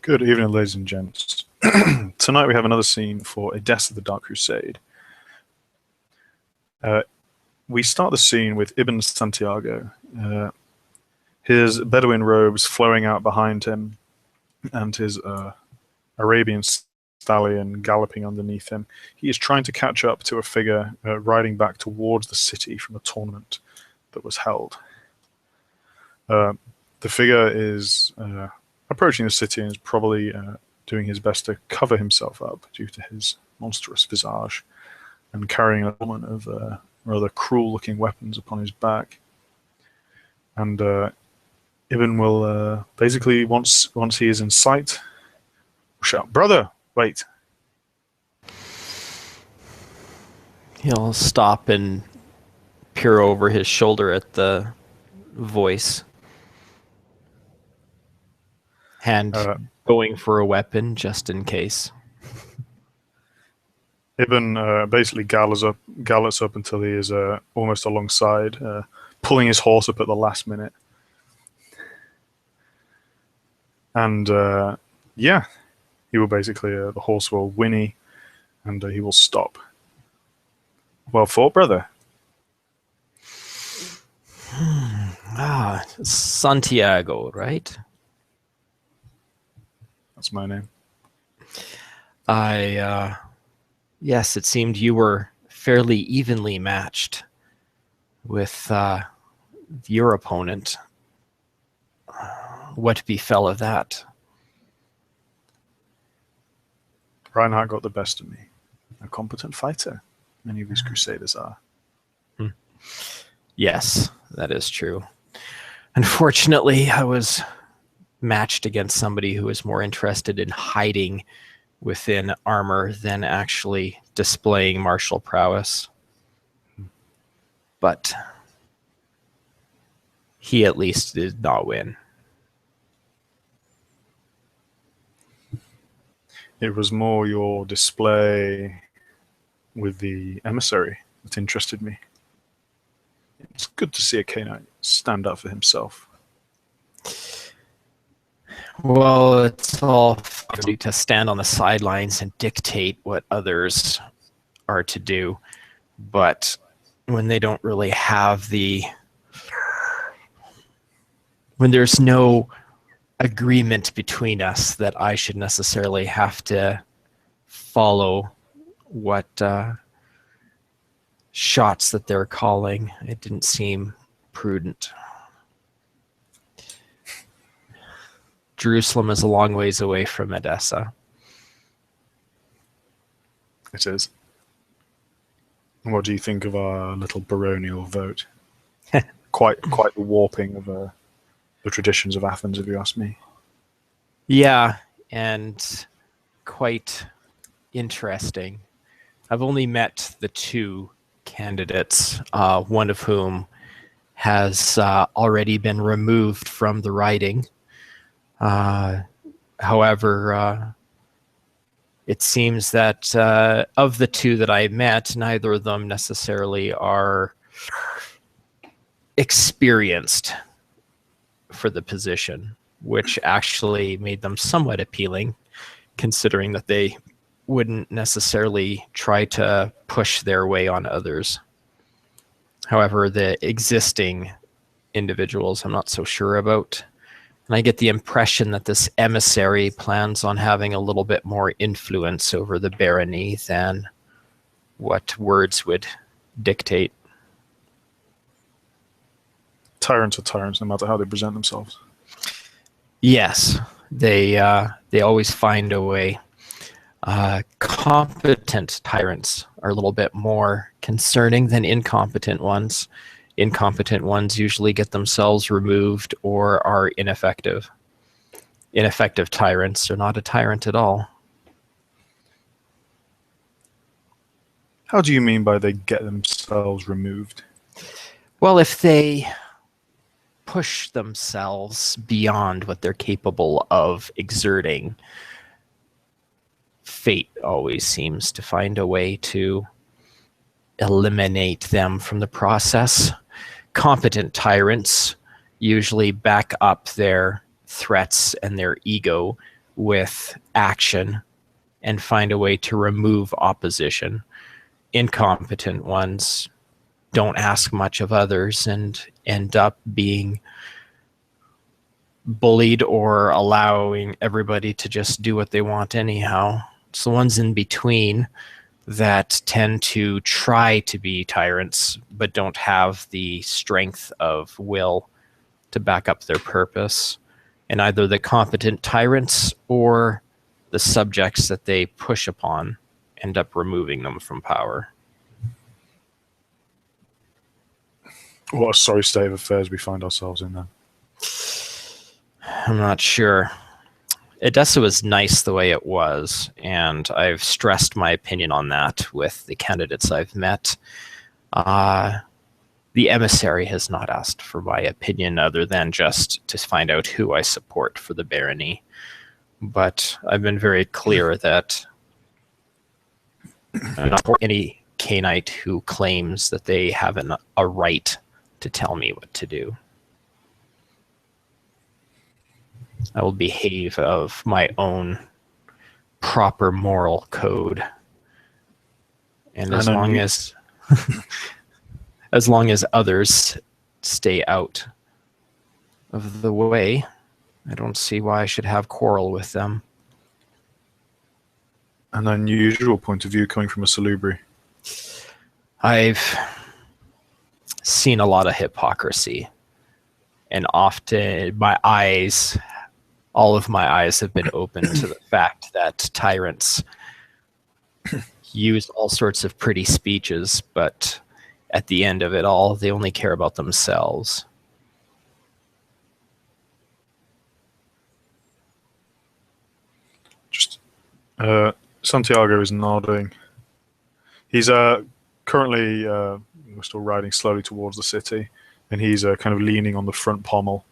Good evening, ladies and gents. Tonight we have another scene for A Death of the Dark Crusade. We start the scene with Ibn Santiago, his Bedouin robes flowing out behind him, and his Arabian stallion galloping underneath him. He is trying to catch up to a figure riding back towards the city from a tournament that was held. The figure is approaching the city and is probably doing his best to cover himself up due to his monstrous visage, and carrying a element of rather cruel-looking weapons upon his back. And Ibn will basically, once he is in sight, shout, "Brother, wait!" He'll stop and peer over his shoulder at the voice. Hand going for a weapon just in case. Ibn basically gallops up until he is almost alongside, pulling his horse up at the last minute. And yeah, he will basically, the horse will whinny, and he will stop. "Well fought, brother." Santiago, right? That's my name. Yes, it seemed you were fairly evenly matched with your opponent. What befell of that? Reinhardt got the best of me. A competent fighter. Many of these crusaders are. Yes, that is true. Unfortunately, I was matched against somebody who was more interested in hiding within armor than actually displaying martial prowess. But he at least did not win. It was more your display with the emissary that interested me. It's good to see a Canaanite stand up for himself. Well, it's all to stand on the sidelines and dictate what others are to do. But when they don't really have when there's no agreement between us that I should necessarily have to follow what shots that they're calling, it didn't seem prudent. Jerusalem is a long ways away from Edessa. It is. And what do you think of our little baronial vote? quite the warping of the traditions of Athens, if you ask me. Yeah, and quite interesting. I've only met the two candidates, one of whom has already been removed from the riding. However, it seems that of the two that I met, neither of them necessarily are experienced for the position, which actually made them somewhat appealing, considering that they wouldn't necessarily try to push their way on others. However, the existing individuals I'm not so sure about. And I get the impression that this emissary plans on having a little bit more influence over the barony than what words would dictate. Tyrants are tyrants, no matter how they present themselves. Yes, they always find a way. Competent tyrants are a little bit more concerning than incompetent ones. Incompetent ones usually get themselves removed or are ineffective. Ineffective tyrants are not a tyrant at all. How do you mean by they get themselves removed? Well, if they push themselves beyond what they're capable of exerting, fate always seems to find a way to eliminate them from the process. Competent tyrants usually back up their threats and their ego with action and find a way to remove opposition. Incompetent ones don't ask much of others and end up being bullied or allowing everybody to just do what they want anyhow. It's the ones in between that tend to try to be tyrants but don't have the strength of will to back up their purpose. And either the competent tyrants or the subjects that they push upon end up removing them from power. What a sorry state of affairs we find ourselves in then. I'm not sure. Edessa was nice the way it was, and I've stressed my opinion on that with the candidates I've met. The emissary has not asked for my opinion other than just to find out who I support for the barony. But I've been very clear that I'm not for any Cainite who claims that they have a right to tell me what to do. I will behave of my own proper moral code. And as long as as long as others stay out of the way, I don't see why I should have quarrel with them. An unusual point of view coming from a Salubri. I've seen a lot of hypocrisy, and often all of my eyes have been open to the fact that tyrants use all sorts of pretty speeches, but at the end of it all, they only care about themselves. Just Santiago is nodding. He's currently we're still riding slowly towards the city, and he's kind of leaning on the front pommel.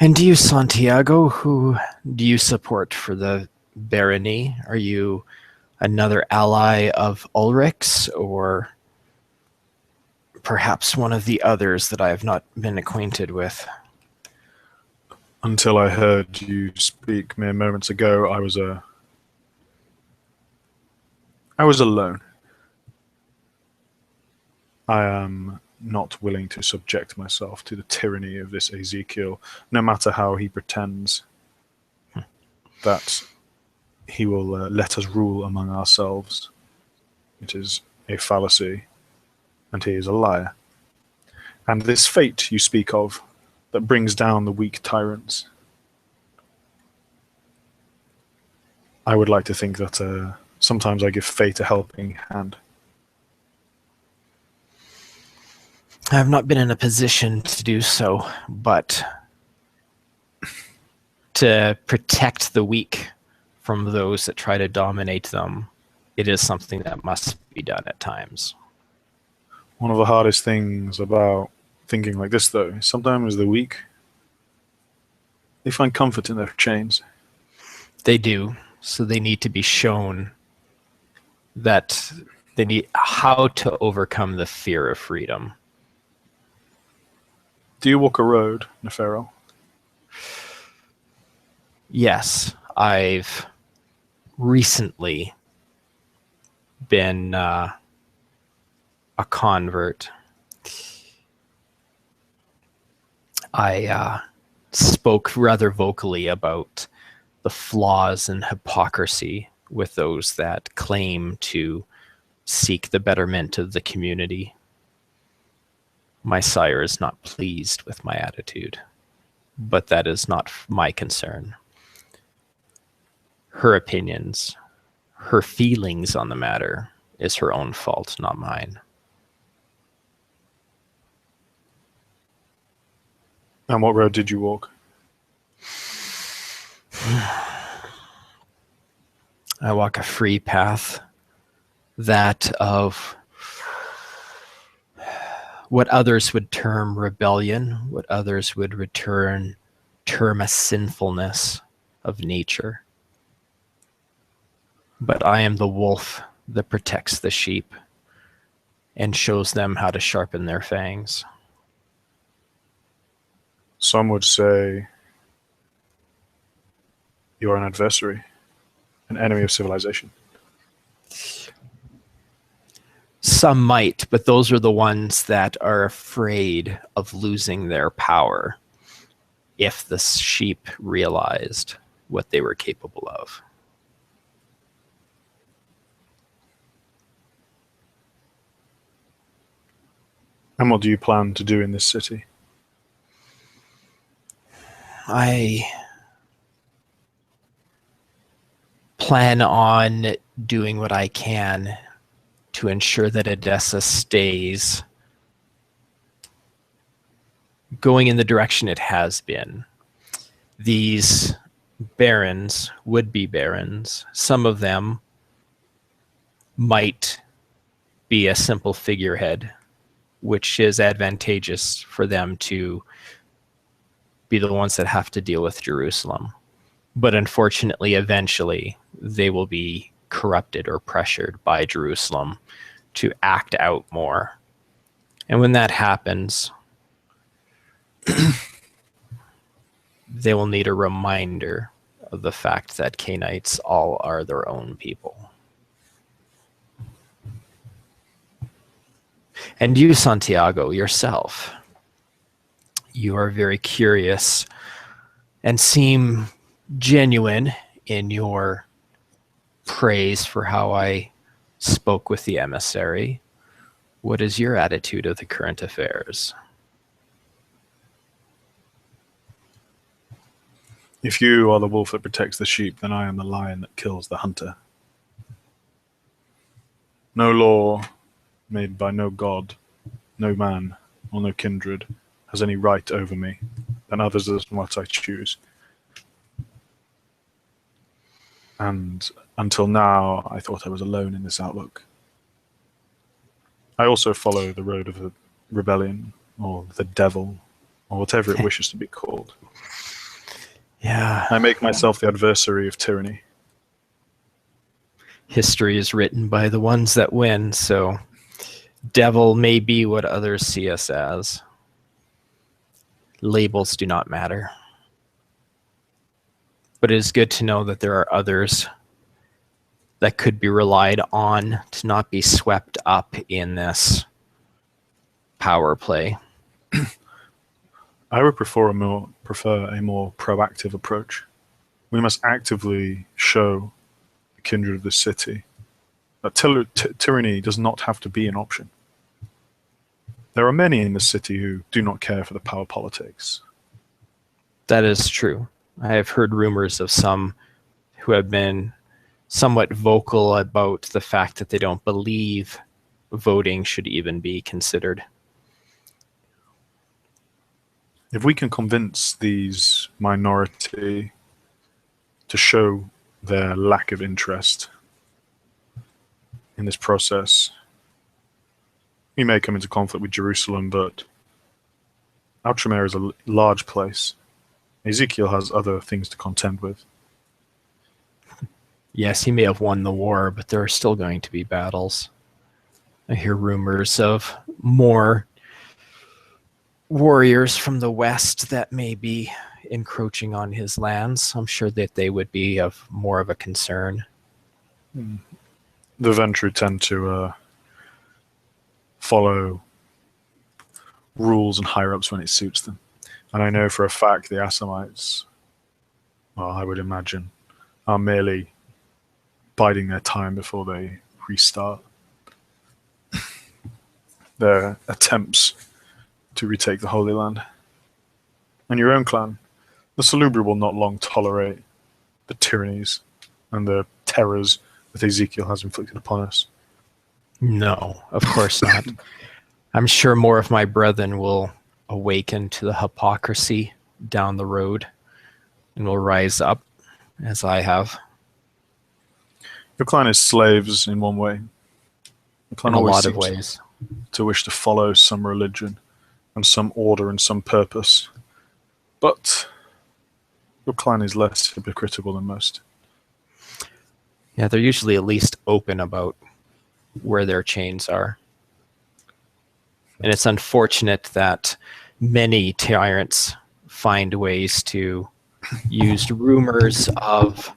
And do you, Santiago, who do you support for the barony? Are you another ally of Ulrich's, or perhaps one of the others that I have not been acquainted with? Until I heard you speak mere moments ago, I was alone. I am not willing to subject myself to the tyranny of this Ezekiel, no matter how he pretends that he will let us rule among ourselves. It is a fallacy, and he is a liar. And this fate you speak of, that brings down the weak tyrants, I would like to think that sometimes I give fate a helping hand. I have not been in a position to do so, but to protect the weak from those that try to dominate them, it is something that must be done at times. One of the hardest things about thinking like this, though, is sometimes the weak, they find comfort in their chains. They do, so they need to be shown that they need how to overcome the fear of freedom. Do you walk a road, Naerfiel? Yes, I've recently been a convert. I spoke rather vocally about the flaws and hypocrisy with those that claim to seek the betterment of the community. My sire is not pleased with my attitude, but that is not my concern. Her opinions, her feelings on the matter is her own fault, not mine. And what road did you walk? I walk a free path, that of what others would term rebellion, what others would term a sinfulness of nature. But I am the wolf that protects the sheep and shows them how to sharpen their fangs. Some would say You are an adversary, an enemy of civilization. Some might, but those are the ones that are afraid of losing their power if the sheep realized what they were capable of. And what do you plan to do in this city? I plan on doing what I can to ensure that Edessa stays going in the direction it has been. These barons, would-be barons, some of them might be a simple figurehead, which is advantageous for them to be the ones that have to deal with Jerusalem. But unfortunately, eventually, they will be corrupted or pressured by Jerusalem to act out more. And when that happens, they will need a reminder of the fact that Canaanites all are their own people. And you, Santiago, yourself, you are very curious and seem genuine in your praise for how I spoke with the emissary. What is your attitude of the current affairs? If you are the wolf that protects the sheep, then I am the lion that kills the hunter. No law made by no god, no man, or no kindred has any right over me than others as what I choose. And until now, I thought I was alone in this outlook. I also follow the road of the rebellion, or the devil, or whatever it wishes to be called. Yeah. I make myself the adversary of tyranny. History is written by the ones that win, so devil may be what others see us as. Labels do not matter. But it is good to know that there are others that could be relied on to not be swept up in this power play. I would prefer a more proactive approach. We must actively show the kindred of the city that tyranny does not have to be an option. There are many in the city who do not care for the power politics. That is true. I have heard rumors of some who have been somewhat vocal about the fact that they don't believe voting should even be considered. If we can convince these minority to show their lack of interest in this process, we may come into conflict with Jerusalem, but Outremer is a large place. Ezekiel has other things to contend with. Yes, he may have won the war, but there are still going to be battles. I hear rumors of more warriors from the west that may be encroaching on his lands. I'm sure that they would be of more of a concern. The Ventru tend to follow rules and higher-ups when it suits them. And I know for a fact the Assamites, well, I would imagine, are merely biding their time before they restart their attempts to retake the Holy Land. And your own clan, the Salubri, will not long tolerate the tyrannies and the terrors that Ezekiel has inflicted upon us. No, of course not. I'm sure more of my brethren will awaken to the hypocrisy down the road and will rise up as I have. Your clan is slaves in one way. The clan In a always lot of seems ways. to wish to follow some religion and some order and some purpose. But your clan is less hypocritical than most. Yeah, they're usually at least open about where their chains are. And it's unfortunate that many tyrants find ways to used rumors of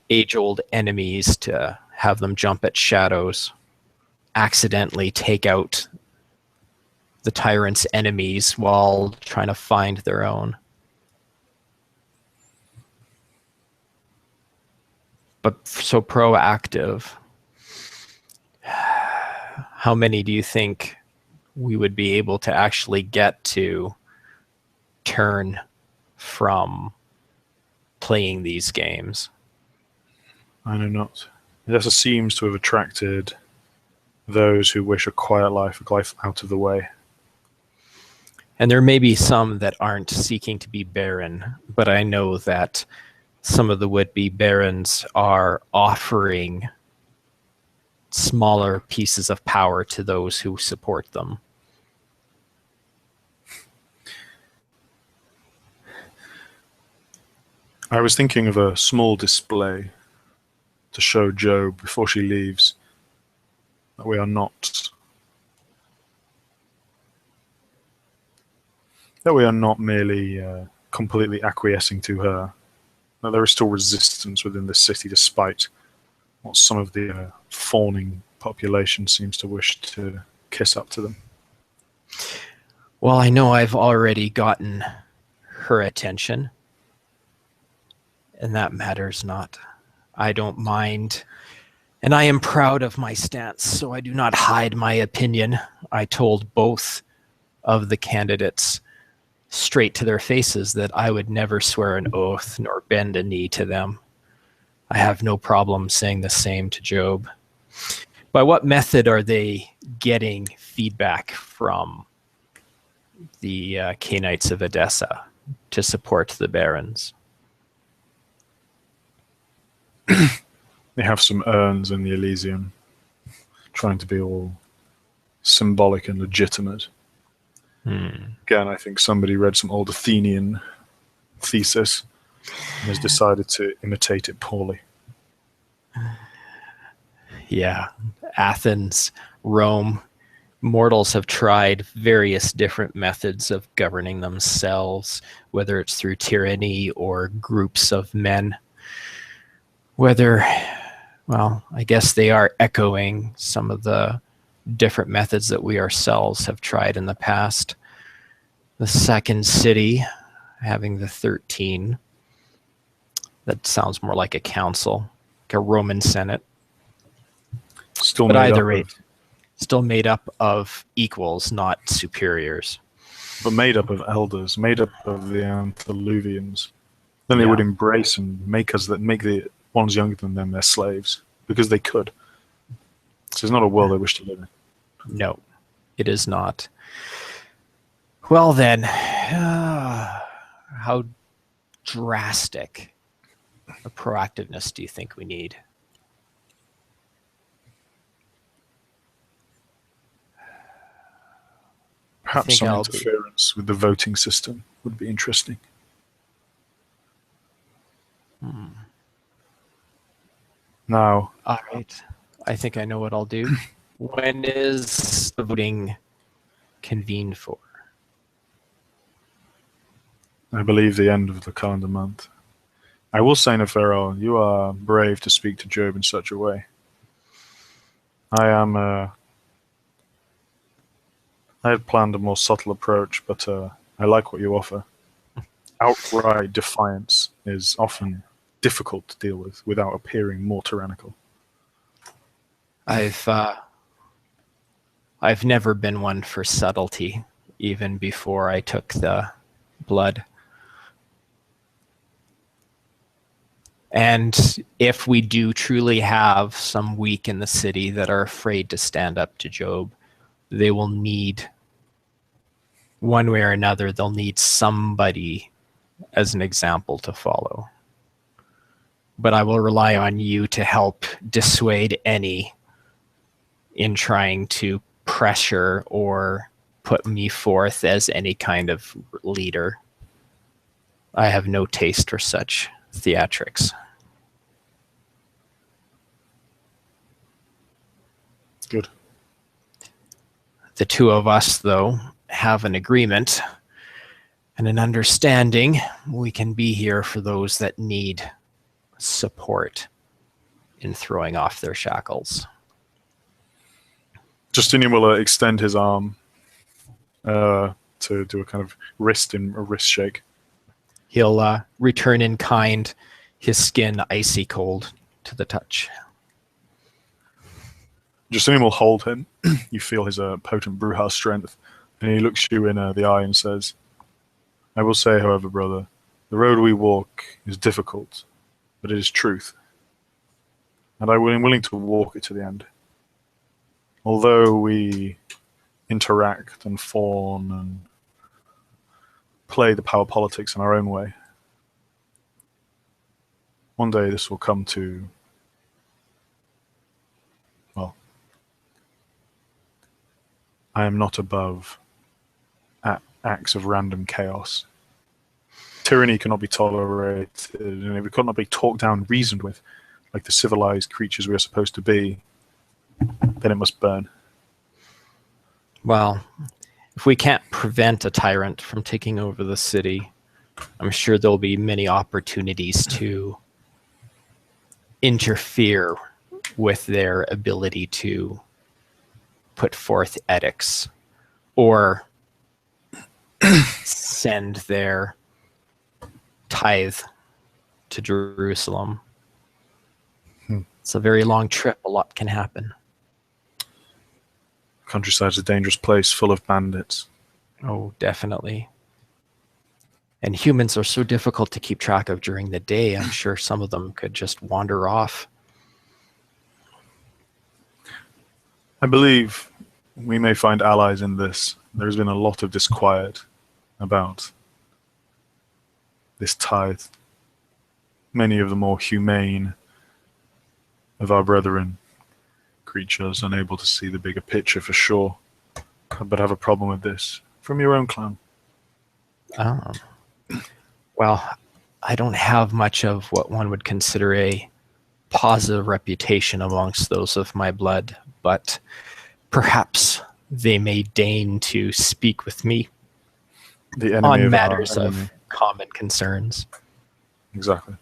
age-old enemies to have them jump at shadows, accidentally take out the tyrant's enemies while trying to find their own. But so proactive. How many do you think we would be able to actually get to turn from playing these games? I know not. It also seems to have attracted those who wish a quiet life out of the way. And there may be some that aren't seeking to be baron, but I know that some of the would-be barons are offering smaller pieces of power to those who support them. I was thinking of a small display to show Job before she leaves that we are not merely completely acquiescing to her, that there is still resistance within the city despite what some of the fawning population seems to wish to kiss up to them. Well, I know I've already gotten her attention, and that matters not. I don't mind, and I am proud of my stance, so I do not hide my opinion. I told both of the candidates straight to their faces that I would never swear an oath nor bend a knee to them. I have no problem saying the same to Job. By what method are they getting feedback from the Cainites of Edessa to support the barons? They have some urns in the Elysium, trying to be all symbolic and legitimate. Again, I think somebody read some old Athenian thesis and has decided to imitate it poorly. Yeah, Athens, Rome, mortals have tried various different methods of governing themselves, whether it's through tyranny or groups of men. Well, I guess they are echoing some of the different methods that we ourselves have tried in the past. The second city, having the 13, that sounds more like a council, like a Roman Senate. Still But made either up rate, of, still made up of equals, not superiors. but made up of elders, made up of the antediluvians. Then they would embrace and make the ones younger than them their slaves because they could. So it's not a world they wish to live in. No, it is not. Well then, how drastic a proactiveness do you think we need? Perhaps some interference with the voting system would be interesting. Now, all right, I think I know what I'll do. When is the voting convened for? I believe the end of the calendar month. I will say, Naerfiel, you are brave to speak to Job in such a way. I had planned a more subtle approach, but I like what you offer. Outright defiance is often difficult to deal with without appearing more tyrannical. I've never been one for subtlety, even before I took the blood. And if we do truly have some weak in the city that are afraid to stand up to Job, they will need, one way or another, they'll need somebody as an example to follow. But I will rely on you to help dissuade any in trying to pressure or put me forth as any kind of leader. I have no taste for such theatrics. Good. The two of us, though, have an agreement and an understanding, we can be here for those that need support in throwing off their shackles. Justinian will extend his arm to do a kind of wrist shake. He'll return in kind, his skin icy cold to the touch. Justinian will hold him. You feel his potent Bruja strength, and he looks you in the eye and says, "I will say, however, brother, the road we walk is difficult, but it is truth, and I am willing to walk it to the end. Although we interact and fawn and play the power politics in our own way, one day this will come to, well, I am not above acts of random chaos. Tyranny cannot be tolerated, and if it cannot be talked down, reasoned with, like the civilized creatures we are supposed to be, then it must burn." Well, if we can't prevent a tyrant from taking over the city, I'm sure there'll be many opportunities to interfere with their ability to put forth edicts or send their tithe to Jerusalem. It's a very long trip. A lot can happen. Countryside's a dangerous place, full of bandits. Oh, definitely. And humans are so difficult to keep track of during the day. I'm sure some of them could just wander off. I believe we may find allies in this. There's been a lot of disquiet about this tithe. Many of the more humane of our brethren, creatures unable to see the bigger picture for sure, but have a problem with this from your own clan. Well, I don't have much of what one would consider a positive reputation amongst those of my blood, but perhaps they may deign to speak with me on matters of common concerns. Exactly.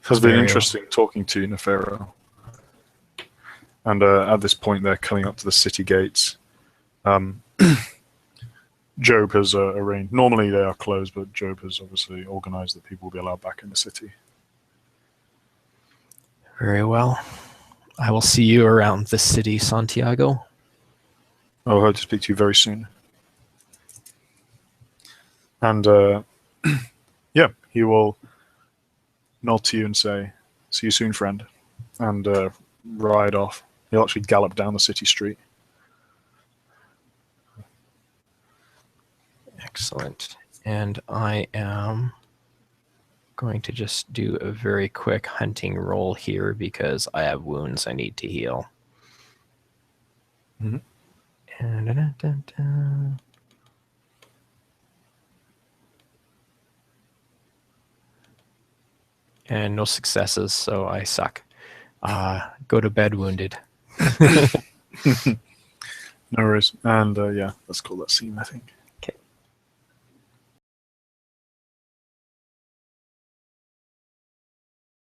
It has been interesting talking to you, Nefero. And at this point, they're coming up to the city gates. Job has arranged. Normally they are closed, but Job has obviously organized that people will be allowed back in the city. Very well. I will see you around the city, Santiago. I hope to speak to you very soon. And yeah, he will nod to you and say, "See you soon, friend," and ride off. He'll actually gallop down the city street. Excellent. And I am going to just do a very quick hunting roll here because I have wounds I need to heal. Mm-hmm. And no successes, so I suck. Go to bed wounded. No worries. And yeah, let's call that scene, I think.